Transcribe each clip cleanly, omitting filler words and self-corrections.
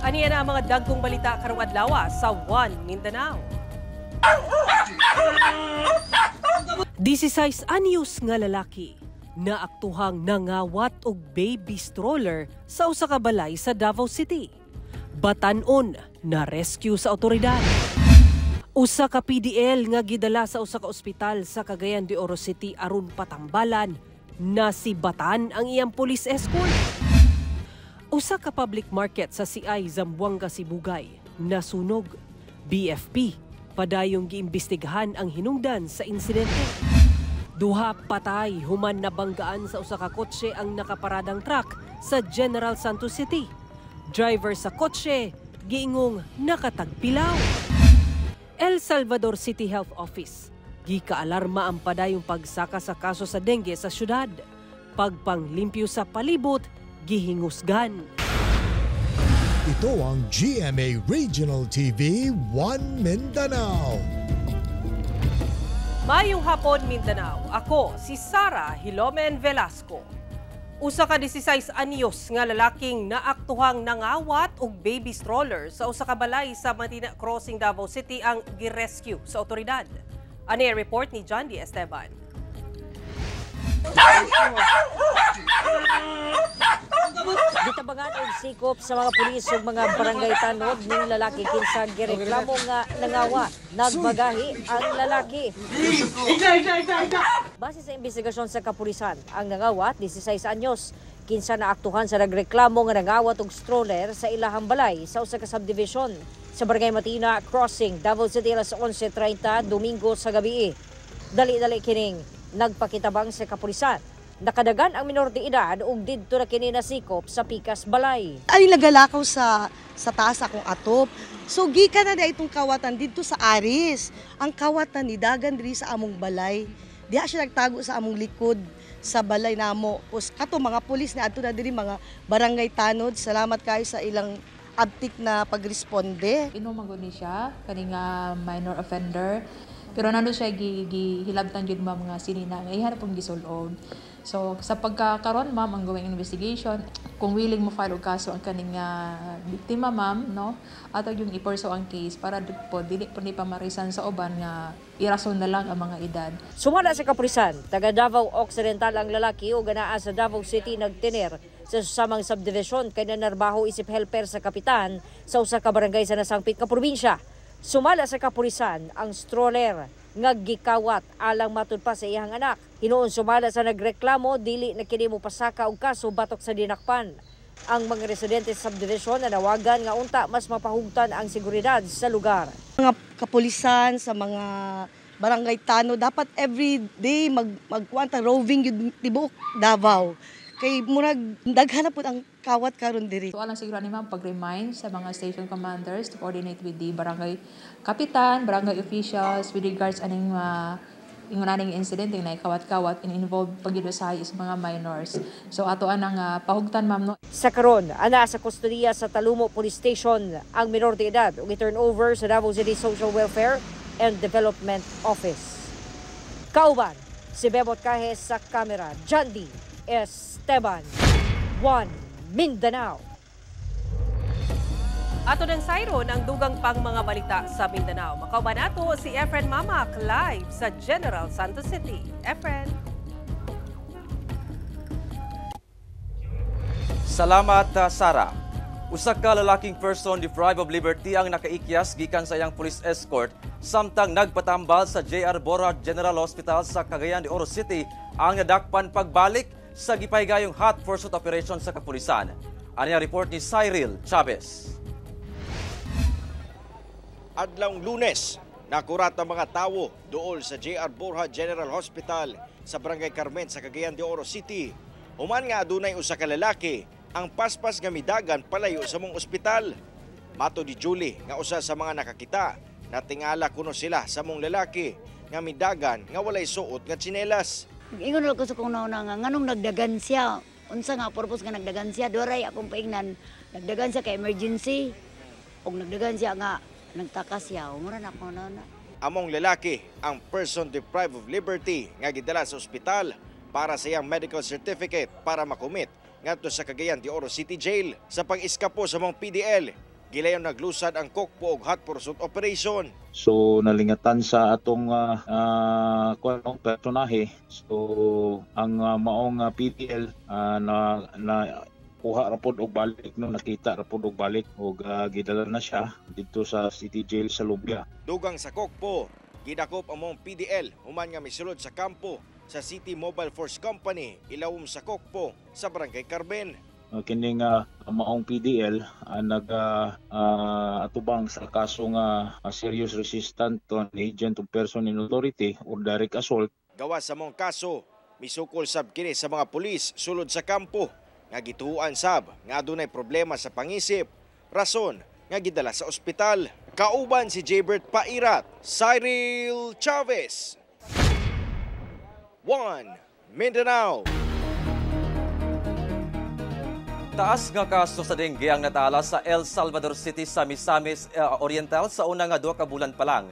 Aniya na ang mga dagkong balita karong adlaw sa One Mindanao. 16 anyos nga lalaki naaktuhang nangawat og baby stroller sa usa ka balay sa Davao City. Batan-on na rescue sa otoridad. Usa ka PDL nga gidala sa usa ka ospital sa Cagayan de Oro City aron patambalan na si Batan ang iyang police escort. Usa ka public market sa CI Zamboanga, Sibugay nasunog. BFP padayong giimbestigahan ang hinungdan sa insidente. Duha patay human nabanggaan sa usa ka kotse ang nakaparadang truck sa General Santos City. Driver sa kotse giingong nakatagpilaw. El Salvador City Health Office gikaalarma ang padayong pagsaka sa kaso sa dengue sa syudad. Pagpanglimpyo sa palibot gihingusgan. Ito ang GMA Regional TV 1 Mindanao. Mayong hapon Mindanao, ako si Sara Hilomen Velasco. Usa ka 16 anyos nga lalaking naaktuhang nangawat og baby stroller sa usa ka balay sa Matina Crossing, Davao City ang girescue sa otoridad. Ani report ni John D. Esteban. Gitabangan og sikop sa mga pulis ug mga barangay tanod ning lalaki kinsa gireklamo nga nangawat. Nagbagahi ang lalaki. Base sa investigasyon sa kapulisan, ang nangawat 16 anyos kinsa naaktuhan sa nagreklamo nga nangawat og stroller sa ilahang balay sa usa ka subdivision sa Barangay Matina Crossing, Davao City alas 11:30 Domingo sa gabi. Dali-dali kining nagpakitabang sa kapulisan. Nakadagan ang minor de edad ug didto na kini nasikop sa Pikas Balay. Ay nagalakaw sa taas akong atop. So gikan na itong kawatan didto sa Aris. Ang kawatan ni dagan diri sa among balay. Diha siya nagtago sa among likod sa balay namo. Us kato mga pulis ni adto na diri mga barangay tanod. Salamat kayo sa ilang abtik na pagresponde. Inumagod ni siya kaning minor offender. Pero nando siya gihilabtan jud mga sinina nga ihanap pong gisulod. So sa pagkakaron ma'am ang going investigation kung willing mo file og kaso ang kaning biktima ma'am no ato yung iporso ang case para po dili po ni pamarisan sa uban nga irason na lang ang mga edad. Sumala sa kapulisan, taga Davao Occidental ang lalaki ug anaa sa Davao City nagtener sa samang subdivision kay nanarbaho isip helper sa kapitan sa usa ka barangay sa nasangpit ka probinsya. Sumala sa kapulisan ang stroller nga gikawat alang matud pa sa iyang anak. Hinuon sumala sa nagreklamo dili na kini mo pasaka og kaso batok sa dinakpan. Ang mga residente sa subdivision na nawagan nga unta mas mapahugtan ang seguridad sa lugar. Mga kapulisan sa mga barangay tano dapat every day magkuanta roving yun tibuok Davao. Kay murag daghan na pud ang kawat karon diri. So alang siguro ni ma'am pag-remind sa mga station commanders to coordinate with the barangay kapitan, barangay officials with regards aning ingunaning incident na kawat-kawat in involved pagidusay sa mga minors. So ato anang pahugtan ma'am no. Sa karon ana sa kustodiya sa Talumo Police Station ang minor de edad ug i-turn over sa Davao City Social Welfare and Development Office. Kauban si Bebot Kahes sa kamera, John D. Esteban, One Mindanao. Ato ng sayron ang dugang pang mga balita sa Mindanao. Makauban nato si Efren Mamak live sa General Santos City. Efren. Salamat, Sara. Usa ka lalaking person deprived of liberty ang nakaikyas gikan sa iyang police escort samtang nagpatambal sa JR Borja General Hospital sa Cagayan de Oro City ang nadakpan pagbalik sa gipaygayong hot pursuit operation sa kapulisan. Ani ang report ni Cyril Chavez. Adlawng Lunes, nakurat ang mga tawo dool sa JR Borja General Hospital sa Barangay Carmen sa Cagayan de Oro City. Human nga adunay usa ka lalaki ang paspas nga midagan palayo sa mong ospital. Mato di Julie nga usa sa mga nakakita, natingala kuno sila sa mong lalaki nga midagan nga walay suot nga tsinelas. Ingon lang ko sa kung nauna nga, nganong nagdagan siya. Unsa nga purpose nga nagdagan siya. Doray akong paingnan, nagdagan siya ka emergency. O nagdagan siya nga, nagtakas siya. Umura na ako na. Among lalaki, ang person deprived of liberty nga gidala sa ospital para sa iyang medical certificate para makumit ngadto sa Cagayan de Oro City Jail. Sa pag-iskapo sa mong PDL, gilayon naglusad ang Kokpo og hot pursuit operation. So nalingatan sa atong personahe. So ang maong PDL na kuha rapod og balik no, nakita rapod og balik og gidala na siya dito sa City Jail sa Lubya. Dugang sa Kokpo, gidakop among PDL human nga misulod sa kampo sa City Mobile Force Company ilawom sa Kokpo sa Barangay Carmen. Kining maong PDL nag-atubang sa kaso nga serious resistant to an agent of person in authority or direct assault. Gawas sa mong kaso, misukol sab kini sa mga pulis sulod sa kampo nga gituhuan sab nga adunay problema sa pangisip, rason nga gidala sa ospital. Kauban si Jaybert Pairat, Cyril Chavez. 1 Mindanao. Taas nga kaso sa dengue ang natala sa El Salvador City sa Misamis Oriental sa unang 2 ka bulan pa lang.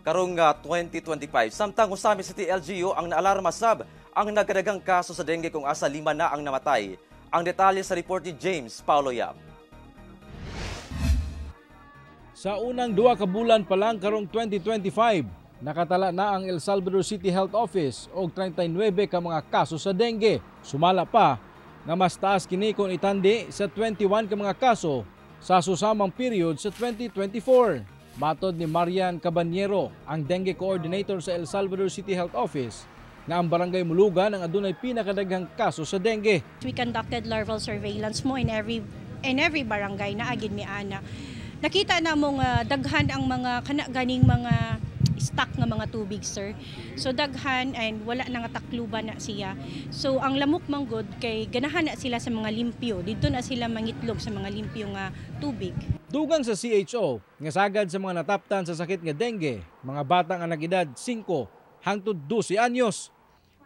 Karong 2025, samtang Misamis City LGU ang naalarma sab ang nagkadagang kaso sa dengue kung asa 5 na ang namatay. Ang detalye sa report ni James Paulo Yap. Sa unang 2 ka bulan pa lang karong 2025, nakatala na ang El Salvador City Health Office og 39 ka mga kaso sa dengue. Sumala pa nga mas taas kini kung itandi sa 21 ka mga kaso sa susamang period sa 2024. Matod ni Marian Cabanero, ang dengue coordinator sa El Salvador City Health Office, nga ang barangay Mulugan ang adunay pinakadaghang kaso sa dengue. We conducted larval surveillance mo in every barangay na agid mi ana. Nakita na mong daghan ang mga ganing mga stock nga mga tubig, sir. So daghan and wala na nga takluban na siya. So ang lamok manggod kay ganahan na sila sa mga limpyo. Dito na sila mangitlog sa mga limpyo nga tubig. Dugang sa CHO nga sagad sa mga nataptan sa sakit nga dengue, mga bata nga nag-edad 5 hangtod 12 anyos.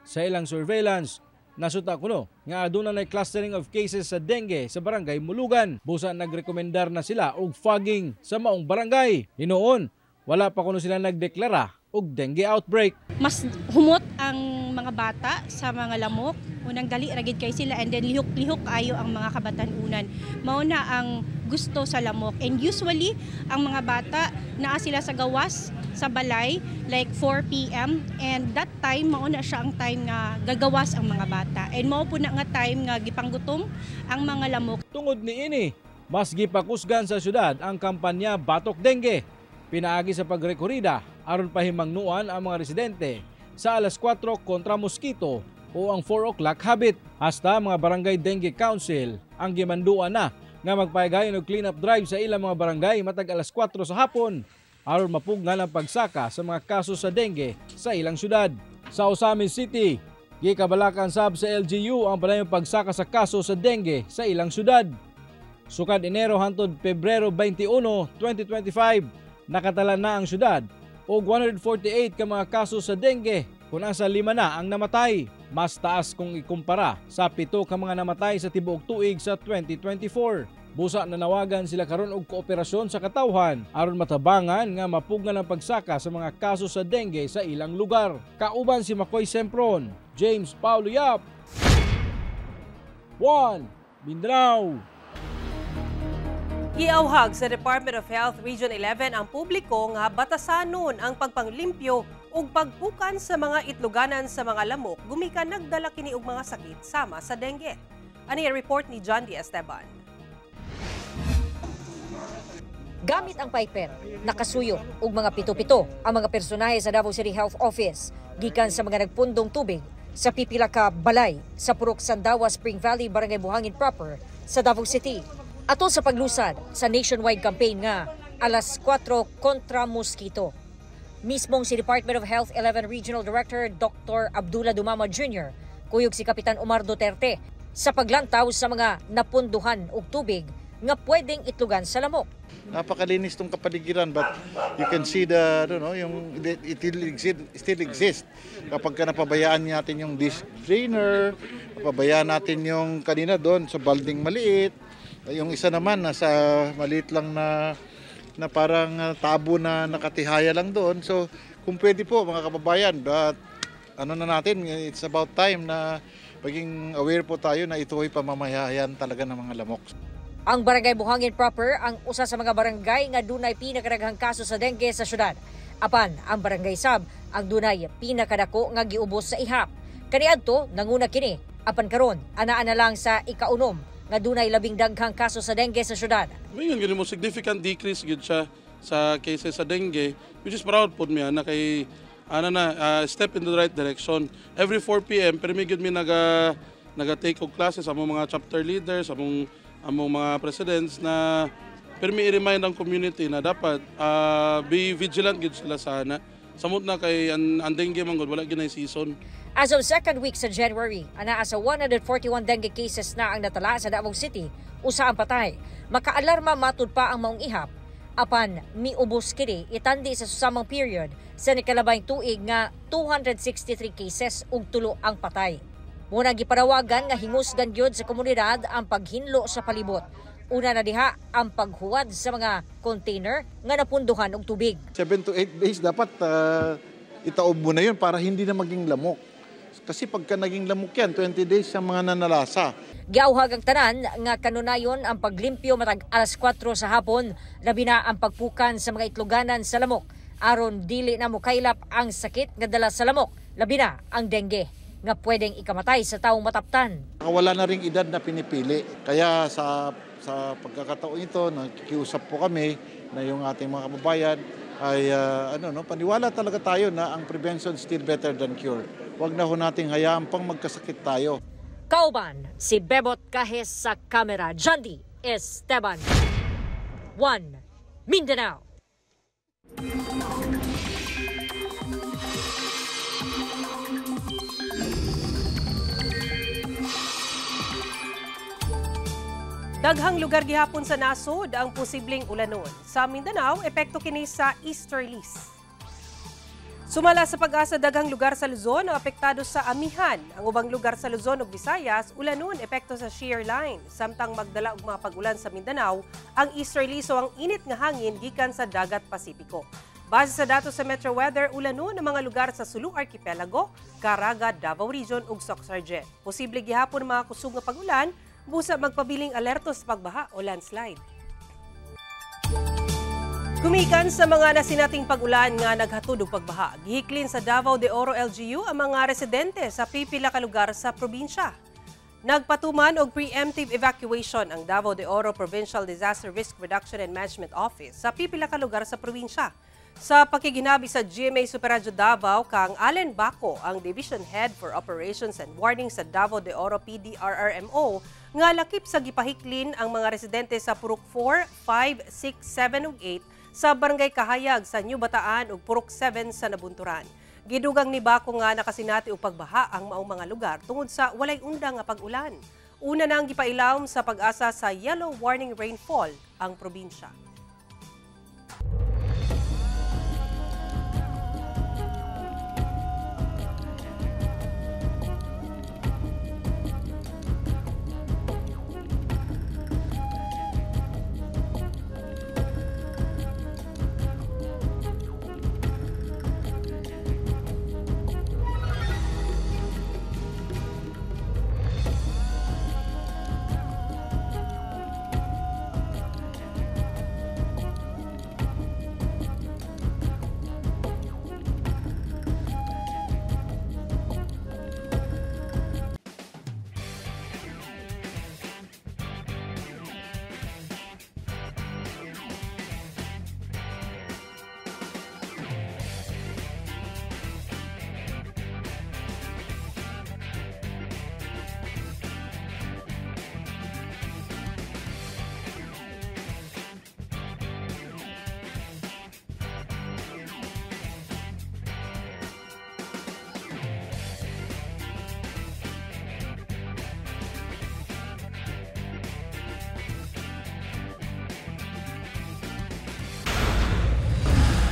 Sa ilang surveillance, nasuta kuno nga aduna nay clustering of cases sa dengue sa barangay Mulugan. Busa nagrekomendar na sila og fogging sa maong barangay. Hinoon, wala pa kuno sila nagdeklara og dengue outbreak. Mas humot ang mga bata sa mga lamok. Unang dali ragid kay sila and then lihok-lihok ayo ang mga kabatan-unan. Mao na ang gusto sa lamok. And usually ang mga bata naa sila sa gawas sa balay like 4 PM and that time mao na siya ang time nga gagawas ang mga bata. And mao po na nga time nga gipanggutom ang mga lamok. Tungod niini, mas gipakusgan sa syudad ang kampanya Batok Dengue. Pinaagi sa pagrekorida aron pahimangnuan ang mga residente sa alas 4 kontra mosquito o ang 4 o'clock habit. Hasta mga barangay dengue council ang gimanduan na nga magpahigayon og clean up drive sa ilang mga barangay matag alas 4 sa hapon aron mapugnan ang pagsaka sa mga kaso sa dengue sa ilang syudad. Sa Misamis City, gikabalakan sab sa LGU ang panayong pagsaka sa kaso sa dengue sa ilang syudad. Sukad Enero hangtod Pebrero 21, 2025, nakatala na ang syudad og 148 ka mga kaso sa dengue kung asa 5 na ang namatay. Mas taas kung ikumpara sa 7 ka mga namatay sa tibuok tuig sa 2024. Busa nanawagan sila karon og kooperasyon sa katawhan aron matabangan nga mapugnan ang pagsaka sa mga kaso sa dengue sa ilang lugar. Kauban si Makoy Sempron, James Paulo Yap. 1 Mindanao. Iauhag sa Department of Health Region 11 ang publiko nga batasanon ang pagpanglimpyo ug pagpukan sa mga itluganan sa mga lamok gumikan nagdala kini og mga sakit sama sa dengue. Ani report ni John D. Esteban. Gamit ang piper, nakasuyo ug mga pito-pito ang mga personahe sa Davao City Health Office gikan sa mga nagpundong tubig sa pipila ka balay sa Purok Sandawa, Spring Valley, Barangay Buhangin proper sa Davao City. Ato sa paglusad sa nationwide campaign nga alas 4 kontra mosquito. Mismong si Department of Health 11 Regional Director Dr. Abdullah Dumama Jr. kuyog si Kapitan Omar Duterte sa paglantaw sa mga napunduhan og tubig nga pwedeng itlugan sa lamok. Napakalinis tong kapaligiran but you can see it still exists. Kapag napabayaan natin yung dish drainer, napabayaan natin yung kanina doon sa balding maliit. Yung isa naman nasa maliit lang na parang tabo na nakatihaya lang doon. So kung pwede po mga kababayan, but it's about time na maging aware po tayo na ito ay pamamahayan talaga ng mga lamok. Ang Barangay Buhangin proper ang usa sa mga barangay nga dunay pinakadaghang kaso sa dengue sa syudad. Apan ang Barangay Sab ang dunay pinakadako nga giubos sa ihap. Kaniadto nanguna kini, apan karon anaa na lang sa ikaunom nga dunay labing daghang kaso sa dengue sa syudad. Mayroon gini mo significant decrease gid siya sa cases sa dengue, which is proud pod mi na kay step in the right direction. Every 4 PM permi gid mi naga-take og classes among mga chapter leaders, among mga presidents na permi i-remind ang community na dapat be vigilant gid sila sana. Samot na kay ang dengue man gud wala ginay season. As of second week sa January, anaa sa 141 dengue cases na ang natala sa Davao City, usa ang patay. Makaalarma matud pa ang maong ihap. Apan miubos kini itandi sa susamang period sa nikalabay tuig nga 263 cases ug 3 ang patay. Muna gipanawagan nga hingusgan gyud sa komunidad ang paghinlo sa palibot. Una na diha ang paghuwad sa mga container nga napunduhan og tubig. 7 to 8 days dapat itaob mo na yun para hindi na maging lamok. Kasi pagka naging lamok yan, 20 days sa mga nanalasa. Giauhag ang tanan nga kanunayon ang paglimpyo matag alas 4 sa hapon, labi na ang pagpukan sa mga itloganan sa lamok aron dili na mokaylap ang sakit nga dala sa lamok, labi na ang dengue nga pwedeng ikamatay sa taong mataptan. Wala na ring edad na pinipili. Kaya sa pagkakataon ito, nakikiusap po kami na yung ating mga kababayan ay paniwala talaga tayo na ang prevention still better than cure. Huwag na ho nating hayaan pang magkasakit tayo. Kauban, si Bebot Kahes sa kamera. Jondi Esteban. 1 Mindanao. Daghang lugar gihapon sa nasod ang posibleng ulanon. Sa Mindanao, epekto kini sa easterlies. Sumala sa pag-asa daghang lugar sa Luzon ang apektado sa amihan. Ang ubang lugar sa Luzon ug Visayas ulanon epekto sa shear line. Samtang magdala og mga pag-ulan sa Mindanao, ang easterlies o ang init nga hangin gikan sa dagat Pasipiko. Base sa datos sa Metro Weather, ulanon ang mga lugar sa Sulu Archipelago, Caraga, Davao Region ug Soxargen. Posible gihapon mga kusog nga pag-ulan, busa magpabiling alerto sa pagbaha o landslide. Gumikan sa mga nasinating pag-ulan nga naghatod og pagbaha, gihiklin sa Davao de Oro LGU ang mga residente sa pipila ka lugar sa probinsya. Nagpatuman og preemptive evacuation ang Davao de Oro Provincial Disaster Risk Reduction and Management Office sa pipila ka lugar sa probinsya. Sa pakiginabi sa GMA Superradyo Davao, kang Allen Baco, ang Division Head for Operations and Warning sa Davao de Oro PDRRMO, nga lakip sa gipahiklin ang mga residente sa Purok 4, 5, 6, 7 ug 8 sa Barangay Kahayag sa New Bataan ug Purok 7 sa Nabunturan. Gidugang ni Baco nga nakasinati og pagbaha ang maong mga lugar tungod sa walay undang nga pag-ulan. Una na ang gipailawom sa pag-asa sa yellow warning rainfall ang probinsya.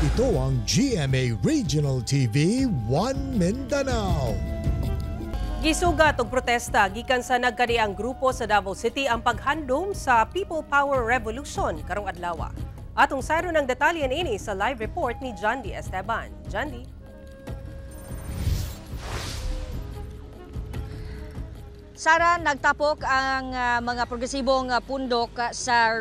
Ito ang GMA Regional TV 1 Mindanao. Gisugat og protesta gikan sa nagkadiang grupo sa Davao City ang paghandom sa People Power Revolution karong adlaw. Atong sayro ng detalye ini sa live report ni Jondi Esteban. Jondi. Sara, nagtapok ang mga progresibong pundok sa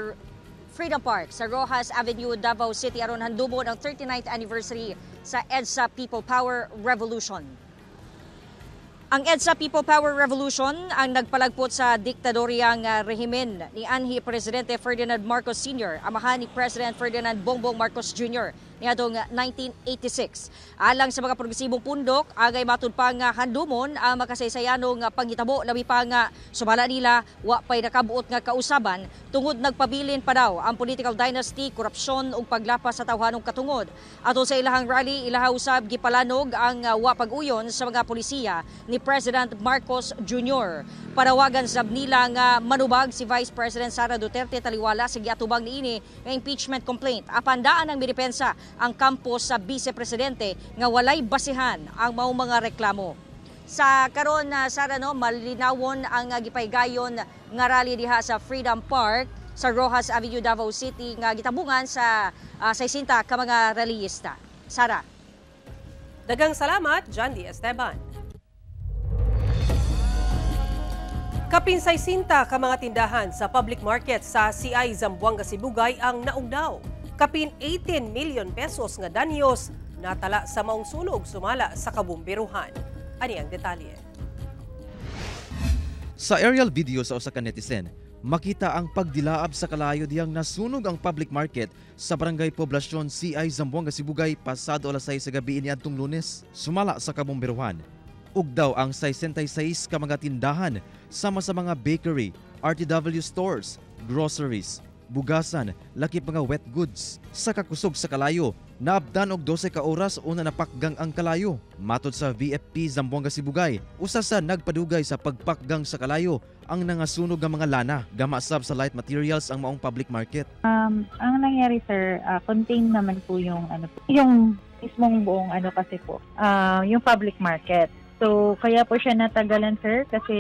Freedom Park sa Rojas Avenue, Davao City aron handumon ang 39th anniversary sa EDSA People Power Revolution. Ang EDSA People Power Revolution ang nagpalagpot sa diktadoryang rehimen ni anhi Presidente Ferdinand Marcos Sr., amahan ni President Ferdinand Bongbong Marcos Jr. niadtong 1986. Alang sa mga progresibong pundok, agay matud pa nga handumon ang makasaysayanong panghitabo, labi pa nga sumala nila wa pay nakabuot nga kausaban tungod nagpabilin pa daw ang political dynasty, korupsyon ug paglapas sa tawhanong katungod. Ato sa ilahang rally, ilaha usab gipalanog ang wa pag-uyon sa mga polisiya ni President Marcos Jr. Parawagan sab nila nga manubag si Vice President Sara Duterte taliwala sa giatubang niini nga impeachment complaint. Apandaan ang midepensa ang kampo sa Vice Presidente nga walay basihan ang mao mga reklamo. Sa karon Sara, malinawon ang gipaygayon nga rally diha sa Freedom Park sa Rojas Avenue, Davao City nga gitabungan sa 60 ka mga rallyista. Sara. Daghang salamat, John D. Esteban. Kapin 60 ka mga tindahan sa public market sa CI Zamboanga, Sibugay ang naugdaw. Kapin 18 million pesos nga danyos natala sa maong sunog sumala sa kabumbiruhan. Ani ang detalye. Sa aerial video sa usa ka netizen, makita ang pagdilaab sa kalayo diyang nasunog ang public market sa Barangay Poblasyon CI Zamboanga, Sibugay pasado alas 6 sa gabi niadtong Lunes sumala sa kabumbiruhan. Ugdaw ang 66 ka mga tindahan sama sa mga bakery, RTW stores, groceries, bugasan, lakip mga wet goods. Sa kakusog sa kalayo, naabdan og 12 ka oras una napakgang ang kalayo. Matod sa VFP Zamboanga, Sibugay, usa sa nagpadugay sa pagpakgang sa kalayo ang nangasunog nga mga lana. Gamasab sa light materials ang maong public market. Ang nangyari sir, contain naman po yung yung mismong buong kasi po, yung public market. So, kaya po siya natagalan, sir, kasi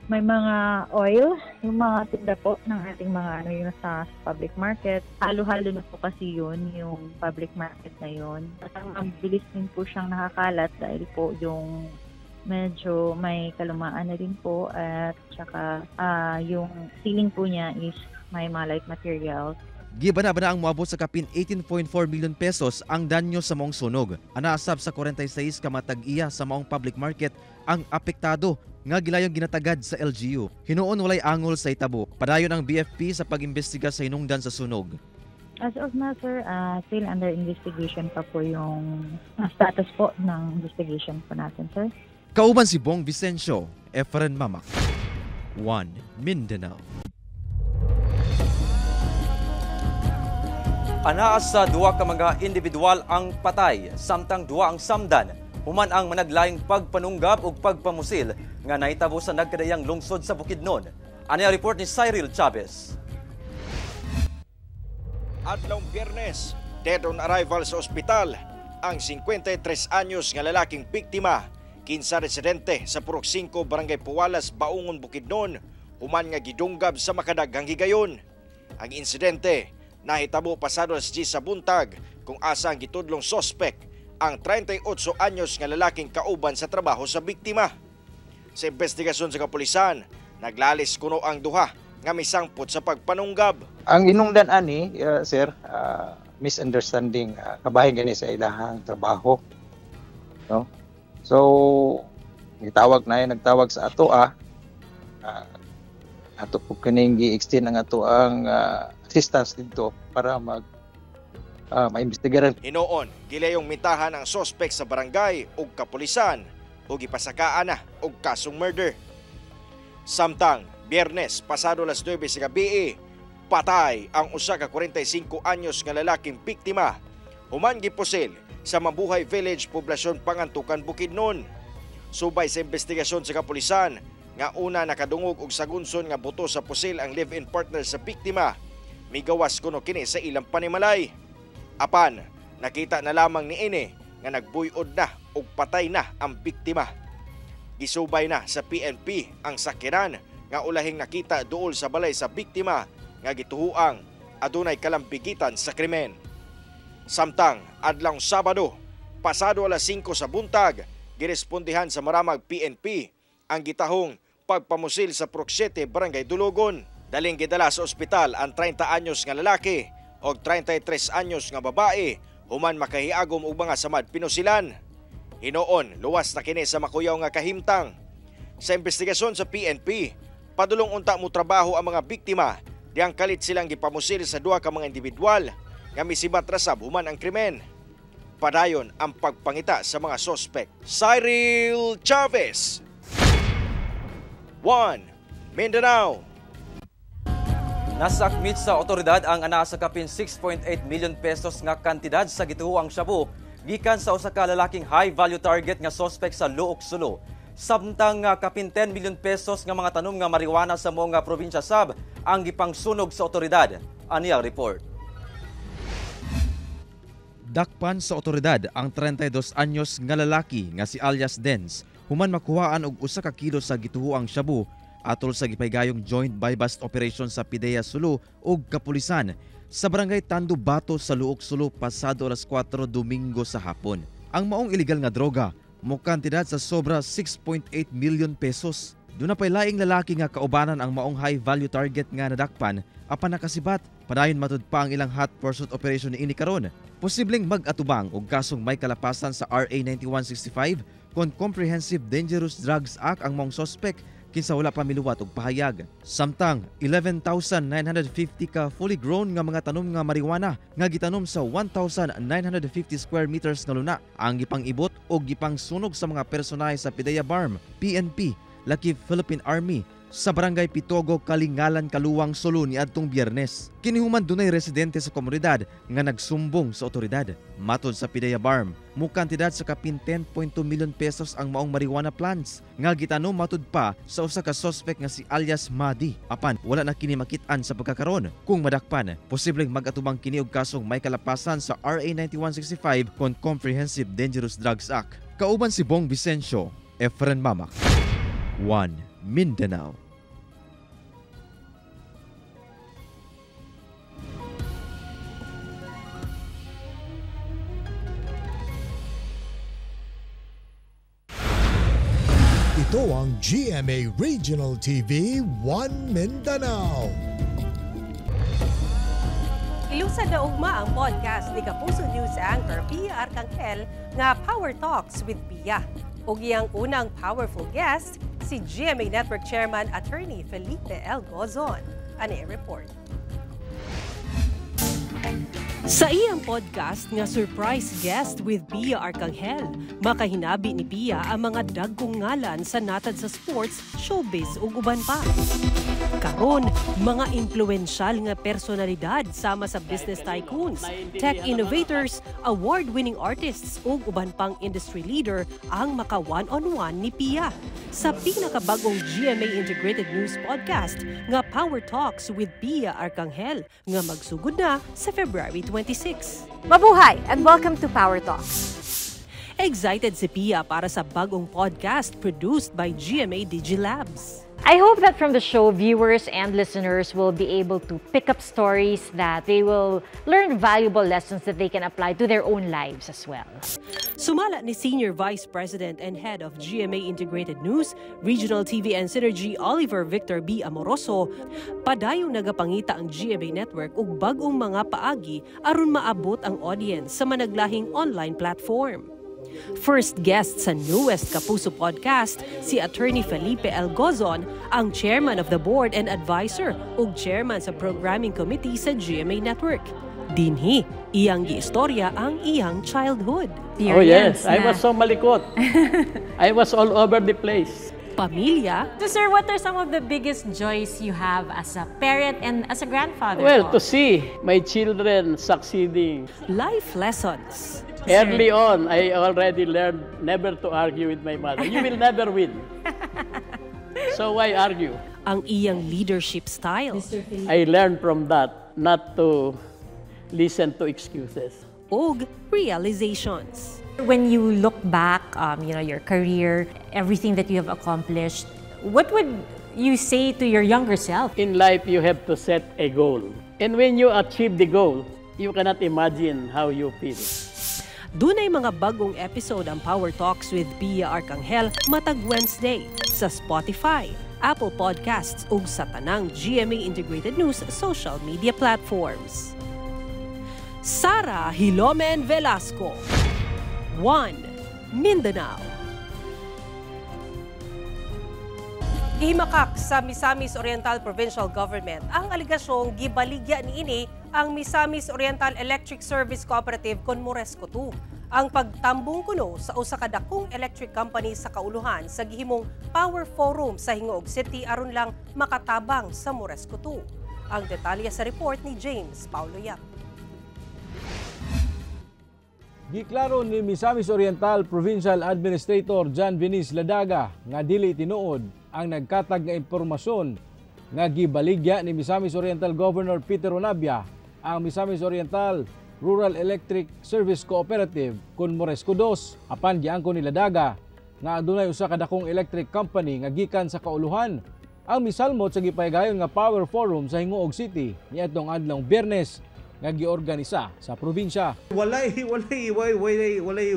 may mga oil, yung mga tinda po ng ating mga yung sa public market. Halo-halo na po kasi yun, yung public market na yun. At ang bilis din po siyang nakakalat dahil po yung medyo may kalumaan na din po at saka yung ceiling po niya is may mga light materials. Gibana-bana ang moabot sa kapin 18.4 million pesos ang danyo sa maong sunog. Anaasab sa 46 ka matag-iya sa maong public market ang apektado nga gilayong ginatagad sa LGU. Hinuon walay angol sa itabo. Padayon ang BFP sa pag-imbestiga sa hinungdan sa sunog. As of now, sir, still under investigation pa po yung status po ng investigation po natin, sir. Kauban si Bong Vicencio, Efren Mamak, One Mindanao. Anaas sa duwa ka mga individual ang patay, samtang duwa ang samdan. Human ang managlaing pagpanunggab o pagpamusil nga nahitabo sa nagkadayang lungsod sa Bukidnon. Ano ang report ni Cyril Chavez? Adlong Biyernes, dead on arrival sa ospital ang 53 anyos nga lalaking biktima, kinsa residente sa Purok 5, Barangay Puwalas, Baungon, Bukidnon, human nga gidunggab sa makadaghang higayon. Ang insidente nahitabo pasado alas 10 sa buntag kung asa ang gitudlong sospek ang 38 anyos nga lalaking kauban sa trabaho sa biktima. Sa investigasyon sa kapulisan, naglalis kuno ang duha nga misangpot sa pagpanunggab. Ang inungdan ani, sir, misunderstanding kabahin gani sa ilahang trabaho. No? So, nagtawag sa ato ato po kaning gi-extend ang ato ang assistance dito para maimbestigaran. Hinoon, gilayong mintahan ang sospek sa barangay ug kapulisan ug ipasakaan na og kasong murder. Samtang Biyernes pasado alas 9 sa gabi, patay ang usa ka 45 anyos nga lalaking biktima. Human gipusil sa Mabuhay Village, Poblasyon Pangantukan, Bukidnon. Subay sa investigasyon sa kapulisan nga una nakadungog og sagunson nga buto sa pusil ang live-in partner sa biktima. Migawas kuno kini sa ilang panimalay. Apan, nakita na lamang ni ini nga nagbuyod na ug patay na ang biktima. Gisubay na sa PNP ang sakiran nga ulahing nakita duol sa balay sa biktima nga gituhuang adunay kalampigitan sa krimen. Samtang adlang Sabado, pasado alas 5 sa buntag, girespondihan sa Maramag PNP ang gitahong pagpamusil sa Purok 7, Barangay Dulugon. Daling gidala sa ospital ang 30 anyos nga lalaki o 33 anyos nga babae human makahiagom og mga samad pinusilan. Hinoon, luwas na kini sa makuyaw nga kahimtang. Sa investigasyon sa PNP, padulong unta mo trabaho ang mga biktima diyang kalit silang gipamusil sa duha ka mga individual nga misibat rasab human ang krimen. Padayon ang pagpangita sa mga sospek. Cyril Chavez, 1 Mindanao. Nasakmit sa otoridad ang ana sa kapin 6.8 million pesos nga kantidad sa gituhuang shabu gikan sa usa ka lalaking high value target nga sospek sa Luok Sulu. Samtang kapin 10 million pesos nga mga tanom nga marijuana sa mga probinsya sab ang gipangsunog sa otoridad. Aniyang report. Dakpan sa otoridad ang 32 anyos nga lalaki nga si alias Dens human makuhaan og 1 ka kilo sa gituhuang shabu atol sa gipaygayong joint buy-bust operation sa PIDEA Sulu ug kapulisan sa barangay Tando Bato sa Luok Sulu pasado alas 4 Domingo sa hapon. Ang maong illegal nga droga mo kantidad sa sobra 6.8 million pesos. Doon na pa'y laing lalaki nga kaubanan ang maong high value target nga nadakpan apan nakasibat. Padayon matud pa ang ilang hot pursuit operation ni ini karon. Posibleng mag-atubang og kasong may kalapasan sa RA 9165 kon Comprehensive Dangerous Drugs Act ang maong suspect kinsa wala pa miluwat og pahayag. Samtang 11,950 ka fully grown nga mga tanom nga marijuana nga gitanom sa 1,950 square meters nga luna ang gipang-ibot og gipangsunog sa mga personahe sa PIDEA BARM, PNP, Lucky Philippine Army sa barangay Pitogo, Kalingalan, Kaluwang, Sulu ni adtong Biyernes. Kinihuman dunay residente sa komunidad nga nagsumbong sa otoridad. Matod sa PIDEA BARM, mukantidad sa kapin 10.2 million pesos ang maong marijuana plants nga gitanom matud pa sa usa ka suspect nga si alias Madi. Apan wala na kini makit-an sa pagkakaron. Kung madakpan, posibleng mag-atubang kini og kasong may kalapasan sa RA 9165 kon Comprehensive Dangerous Drugs Act. Kauban si Bong Vicencio, Efren Mamak, 1 Mindanao. Ito ang GMA Regional TV 1 Mindanao. Ilusad na ugma ang podcast ni Kapuso News Anchor Pia Arcangel nga Power Talks with Pia. Ug iyang unang powerful guest, si GMA Network Chairman Attorney Felipe L. Gozon. Ani report. Sa iyang podcast nga surprise guest with Pia Arcangel, makahinabi ni Pia ang mga dagkong ngalan sa natad sa sports, showbiz ug uban pa. Karon, mga influensyal nga personalidad sama sa business tycoons, tech innovators, award-winning artists ug uban pang industry leader ang maka one-on-one ni Pia sa pinakabagong GMA Integrated News Podcast nga Power Talks with Pia Arcangel nga magsugod na sa February 26. Mabuhay and welcome to Power Talks. Excited si Pia para sa bagong podcast produced by GMA Digilabs. I hope that from the show, viewers and listeners will be able to pick up stories that they will learn valuable lessons that they can apply to their own lives as well. Sumala ni Senior Vice President and Head of GMA Integrated News, Regional TV and Synergy Oliver Victor B. Amoroso, padayong nagapangita ang GMA Network ug bagong mga paagi aron maabot ang audience sa managlahing online platform. First guest sa newest Kapuso podcast, si Attorney Felipe L. Gozon, ang Chairman of the Board and Advisor ug Chairman sa Programming Committee sa GMA Network. Dinhi, iyang giistorya ang iyang childhood. Oh yes, I was so malikot. I was all over the place. Pamilya. So sir, what are some of the biggest joys you have as a parent and as a grandfather? Well, to see my children succeeding. Life lessons. Early on, I already learned never to argue with my mother. You will never win. So why argue? Ang iyang leadership style. I learned from that not to listen to excuses. Og realizations. When you look back, your career, everything that you have accomplished, what would you say to your younger self? In life, you have to set a goal. And when you achieve the goal, you cannot imagine how you feel. Dunay mga bagong episode ang Power Talks with Pia Arcangel matag Wednesday sa Spotify, Apple Podcasts ug sa tanang GMA Integrated News social media platforms. Sara Hilomen Velasco, One Mindanao. Gihimakak sa Misamis Oriental Provincial Government ang aligasyong gibaligya niini ang Misamis Oriental Electric Service Cooperative kon Moresco 2. Ang pagtambong kuno sa usa ka dakong electric company sa kauluhan sa gihimong Power Forum sa Hingog City aron lang makatabang sa Moresco 2. Ang detalye sa report ni James Paulo Yap. Giklaro ni Misamis Oriental Provincial Administrator John Venice Ladaga nga dili tinuod ang nagkatag nga impormasyon nga gibaligya ni Misamis Oriental Governor Peter Onabia ang Misamis Oriental Rural Electric Service Cooperative kun Moresco 2. Apan giangko ni Ladaga nga adunay usa ka dakong electric company nga gikan sa kauluhan ang misalmot sa gipahigayon nga Power Forum sa Hingoog City niadtong adlong Biyernes nga giorganisa sa probinsya. Walay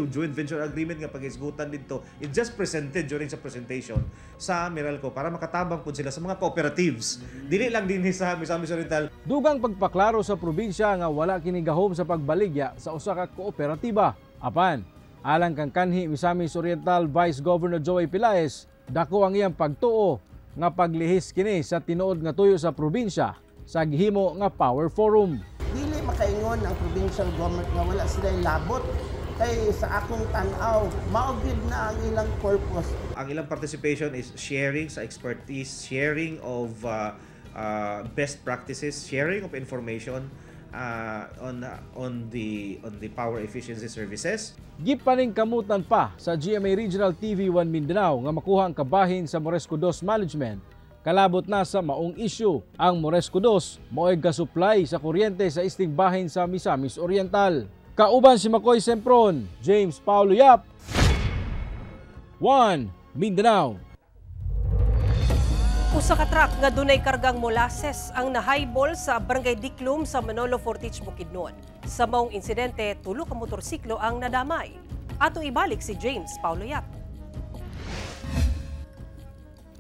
joint venture agreement nga pag-isgutan dito. It just presented during sa presentation sa Meralco para makatabang po sila sa mga cooperatives. Dili lang din sa Misamis Oriental. Dugang pagpaklaro sa probinsya nga wala kini gahom sa pagbaligya sa usa ka kooperatiba. Apan, alang kang kanhi Misamis Oriental Vice Governor Joey Pilaes, dako ang iyang pagtuo nga paglihis kini sa tinuod nga tuyo sa probinsya sa gihimo nga Power Forum. Dili makaingon ang provincial government nga wala sila labot kay sa akong tan-aw maugid na ang ilang purpose. Ang ilang participation is sharing sa expertise, sharing of best practices, sharing of information on the power efficiency services. Gipaning kamutan pa sa GMA Regional TV 1 Mindanao nga makuha ang kabahin sa Moresco 2 Management. Kalabot na sa maong issue, ang Moresco 2 mo'y gasupply sa kuryente sa istig bahin sa Misamis Oriental. Kauban si Makoy Sempron, James Paulo Yap, One Mindanao. Usa ka truck nga dunay kargang molasses ang nahaybol sa Barangay Diklum sa Manolo Fortich, Bukidnon. Sa maong insidente, 3 ka motorsiklo ang nadamay. Ato ibalik si James Paulo Yap.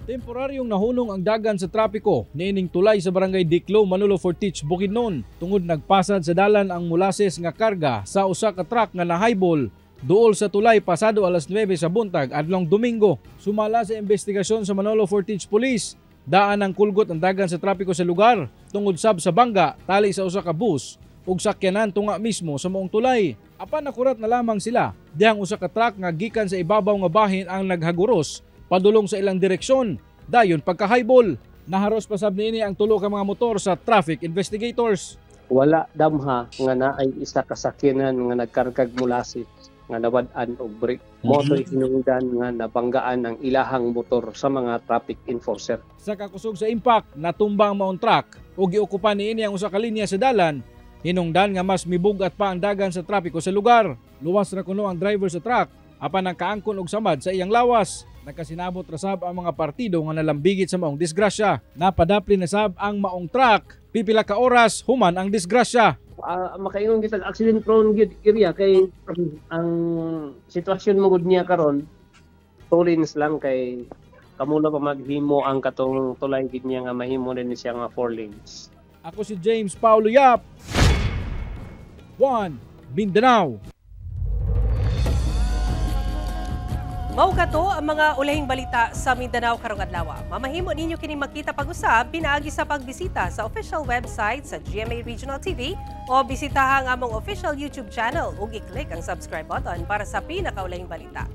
Temporaryong nahunong ang dagan sa trapiko niining tulay sa Barangay Diclo, Manolo Fortich, Bukidnon tungod nagpasad sa dalan ang molasses nga karga sa usa ka truck nga nahaybol duol sa tulay pasado alas 9 sa buntag adlong Domingo. Sumala sa investigasyon sa Manolo Fortich Police, daan ang kulgot ang dagan sa trapiko sa lugar tungod sab sa bangga tali sa usa ka bus ug sakyanan tunga mismo sa maong tulay. Apan nakurat na lamang sila dihang usa ka truck nga gikan sa ibabaw nga bahin ang naghaguros padulong sa ilang direksyon, dayon pagka-highball. Naharos pasab niini ang 3 ka mga motor sa traffic investigators. Wala damha nga naay isa ka sakyanan nga nagkargag molasses nga nawad-an og brake. Moto'y hinungdan nga nabanggaan ang ilahang motor sa mga traffic enforcer. Sa kakusog sa impact, natumbang maong truck ug giokupan niini ang usa ka linya sa dalan. Hinungdan nga mas mibugat pa ang dagan sa trapiko sa lugar. Luwas ra kuno ang driver sa truck apan ang kaangkon og samad sa iyang lawas. Nakasinabot rasab ang mga partido nga nalambigit sa maong disgrasya. Napadapli na sab ang maong truck. Pipila ka oras human ang disgrasya. Makaingon kita accident prone gid area kay ang sitwasyon mo gud niya karon tulins lang kay kamo na pa maghimo ang katong tulay gid niya nga mahimo din siya nga 4 lanes. Ako si James Paulo Yap, One Mindanao. Mao kato ang mga ulahing balita sa Mindanao karong adlaw. Mamahimo ninyo kini makita pag-usab pinaagi sa pagbisita sa official website sa GMA Regional TV o bisitahan ang among official YouTube channel ug i-click ang subscribe button para sa pinakaulahing balita.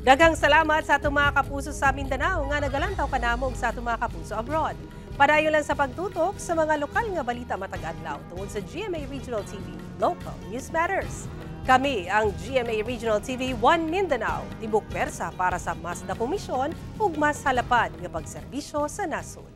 Daghang salamat sa atong mga kapuso sa Mindanao nga nagalantaw kanamo sa atong mga kapuso abroad. Padayon lang sa pagtutok sa mga lokal nga balita matag adlaw tungod sa GMA Regional TV. Local News Matters. Kami ang GMA Regional TV 1 Mindanao, tibok persa para sa mas dakong misyon ug mas halapad nga pagserbisyo sa nasod.